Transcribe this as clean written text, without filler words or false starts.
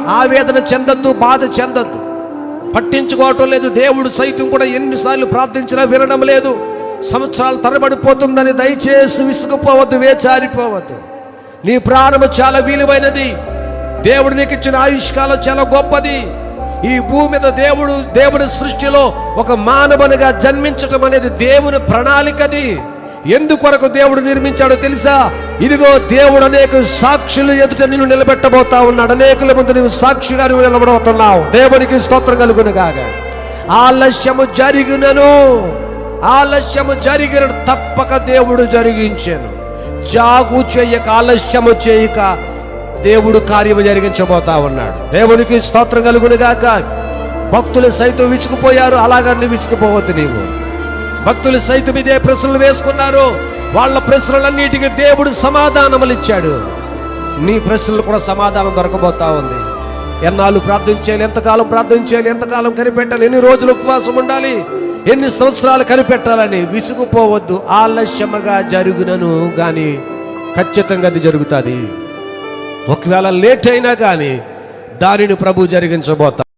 ఆవేదన చెందొద్దు, బాధ చెందొద్దు, పట్టించుకోవటం లేదు. దేవుడు సైతం కూడా ఎన్నిసార్లు ప్రార్థించినా వినడం లేదు. సంవత్సరాలు తరబడిపోతుందని దయచేసి విసుగుపోవద్దు, వేచారిపోవద్దు. నీ ప్రాణము చాలా విలువైనది. దేవుడు నీకు ఇచ్చిన ఆయుష్కాలం చాలా గొప్పది. ఈ భూమి మీద దేవుడి సృష్టిలో ఒక మానవునిగా జన్మించటం అనేది దేవుని ప్రణాళికది. ఎందుకొరకు దేవుడు నిర్మించాడో తెలుసా? ఇదిగో దేవుడు అనేక సాక్షులు ఎదుట నిన్ను నిలబెట్టబోతా ఉన్నాడు. అనేకుల ముందు నువ్వు సాక్షిగా నువ్వు నిలబడబోతున్నావు. దేవునికి స్తోత్రం కలుగును గాక. ఆలస్యము జరిగిన తప్పక దేవుడు జరిగించాను. జాగు చేయక, ఆలస్యము చేయక దేవుడు కార్యము జరిగించబోతా ఉన్నాడు. దేవునికి స్తోత్రం కలుగును గాక. భక్తులు సైతం విసుకుపోయారు, అలాగని విసుకుపోవద్దు. నీవు భక్తులు సైతం ఇదే ప్రశ్నలు వేసుకున్నారు. వాళ్ళ ప్రశ్నలన్నిటికీ దేవుడు సమాధానములు ఇచ్చాడు. నీ ప్రశ్నలు కూడా సమాధానం దొరకబోతా ఉంది. ఎన్నాళ్ళు ప్రార్థించాలి, ఎంతకాలం ప్రార్థించాలి, ఎంతకాలం కనిపెట్టాలి, ఎన్ని రోజులు ఉపవాసం ఉండాలి, ఎన్ని సంవత్సరాలు కనిపెట్టాలని విసుగుపోవద్దు. ఆలస్యముగా జరుగునను కానీ ఖచ్చితంగా అది జరుగుతుంది. ఒకవేళ లేట్ అయినా కానీ దానిని ప్రభు జరిగించబోతా.